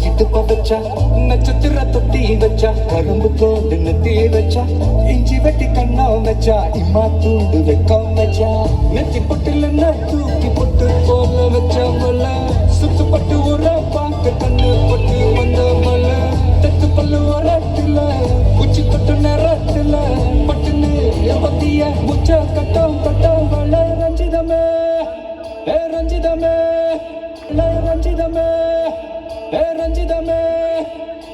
இடுப்ப வச்சா நட்சத்திர தொட்டி வச்சா கரும்பு தோண்டு நெத்தி வச்சா இஞ்சி வெட்டி கண்ணா வச்சா இம்மா தூண்டு வெக்கம் வச்சா நெத்தி பொட்டில தூக்கி பொட்டு போல வச்சா மல சுத்துப்பட்டு ஒரு பாக்க கண்ணு பொட்டு வந்த மல தெத்து பல்லு வரத்துல உச்சி கொட்டு நேரத்துல பட்டுன்னு எம்பத்திய முச்ச கட்டம் கட்டம் வள ரஞ்சிதமே ஏ ரஞ்சிதமே ரஞ்சிதமே ஏ ரஞ்சிதமே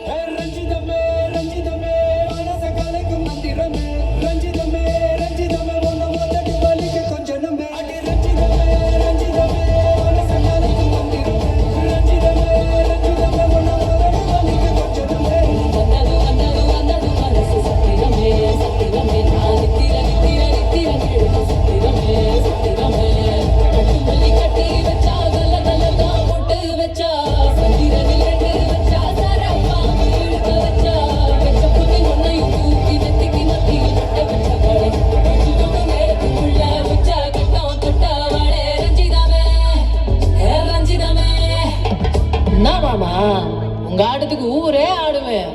ஏ ரஞ்சிதமே ரஞ்சிதமே மனச கலைக்கும் மந்திரமே ரஞ்சிதமே ரஞ்சிதமே ஒன்ன ஒத்தடி வலிக்கு கொஞ்சனுமே அடி ரஞ்சிதமே ரஞ்சிதமே மனச கலைக்கும் மந்திரமே ரஞ்சிதமே ரஞ்சிதமே ஒன்ன ஒத்தடி வலிக்கு கொஞ்சனுமே வந்தது வந்தது வந்தது மனசு சத்திரமே சத்திரமே நான் நித்திர நித்திர நித்திர கேடு சத்திரமே சத்திரமே கட்டுமல்லி கட்டி வச்சா கல்ல கல்லா போட்டு வச்சா சந்திரனில் ரெண்டு வச்சா சரப்பா இழுக்க வச்சா வெச்ச புத்தி ஒன்னையும் தூக்கி நெத்திக்கு மத்தியில் கட்ட வச்ச காளை வச்சு கொண்டு நேரத்துக்குள்ள வச்சா கட்டம் தொட்டா வாழே ரஞ்சிதமே ஏ ரஞ்சிதமே என்ன மாமா உங்க ஆட்டத்துக்கு ஊரே ஆடுவேன்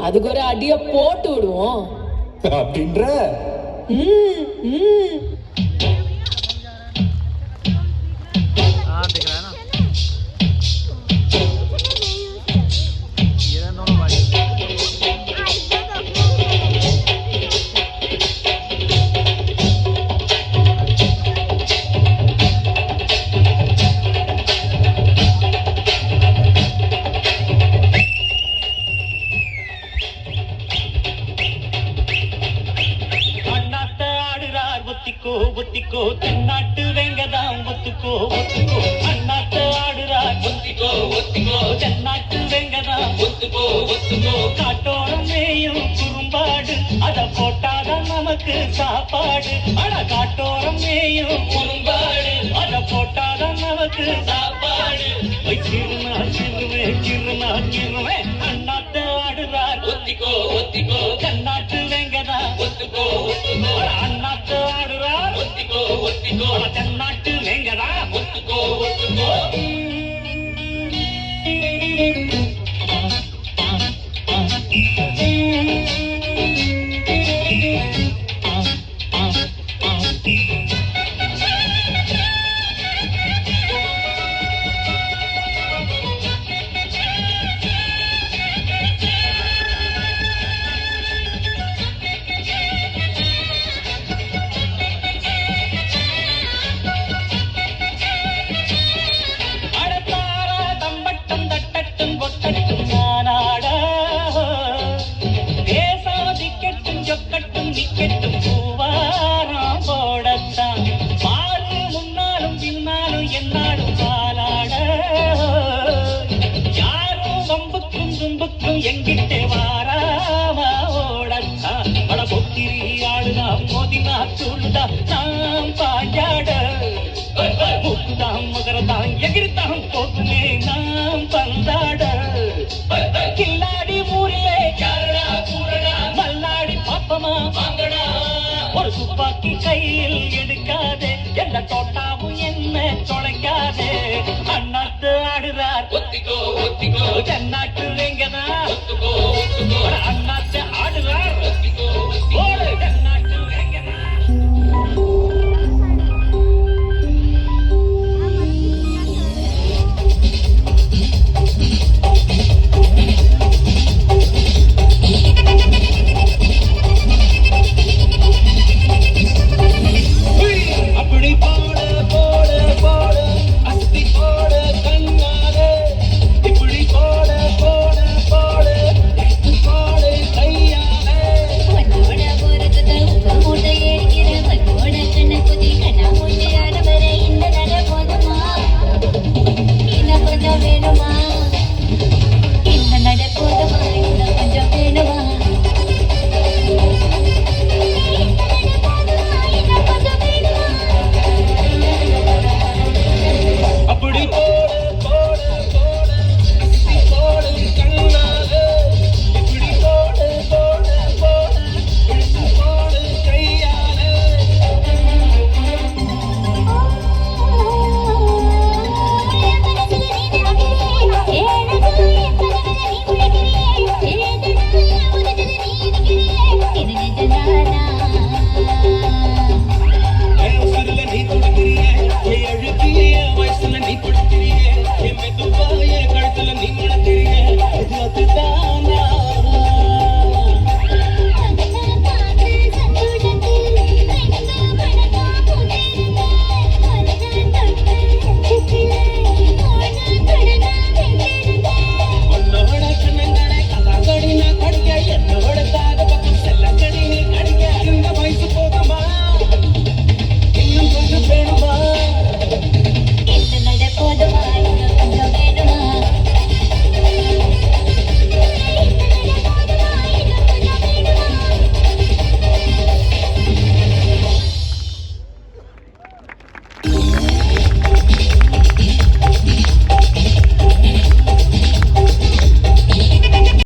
அதுக்கு ஒரு அடிய போட்டு விடுவோம் அப்படின்ற ம் ம் ஒத்திக்கோ ஒத்திக்கோ தென்னாட்டு வெங்கதாம் ஒத்துக்கோ ஒத்துக்கோ அண்ணாத்த ஆடுறார் ஒத்திக்கோ ஒத்திக்கோ தென்னாட்டு வெங்கதாம் ஒத்துக்கோ ஒத்துக்கோ காட்டோரம் மேயும் குறும்பாடு அத போட்டாதான் நமக்கு சாப்பாடு அட காட்டோரம் மேயும் குறும்பாடு அத போட்டாதான் நமக்கு சாப்பாடு கிருனா கிருவே கிருனா கிருவே அண்ணாத்த ஆடுறார் ஒத்திக்கோ ஒத்திக்கோ தென்னாட்டு வெங்கதா ஒத்துக்கோ ஒத்துக்கோ அண்ணாத்த ஆடுறார் ஒத்திக்கோ ஒத்திக்கோ தென்னாட்டு வெங்கதா ஒத்துக்கோ ஒத்துக்கோ நிக்கட்டும் பூவாரம் போடத்தான் பாரு முன்னாலும் பின்னாலும் என்னாலும் பாலாட யாரும் வம்புக்கும் தும்புக்கும் எங்கிட்டே வாராமா ஓடத்தான் பட பொத்திரி ஆடுதா மோதினா துள்ளுதா நாம் பாஞ்சாட முக்குதான் மகரதான் எகிரித்தான் போக்குமே நாம் பந்தாட கில்லாடி ஊரிலே மல்லாடி பாப்பமா ஒரு துப்பாக்கி கையில் எடுக்காதே எந்த தோட்டாவும் என்ன தொலைக்காதே அண்ணாத்து ஆடுறார் ஒத்திக்கோ ஒத்திக்கோ தென்னாட்டு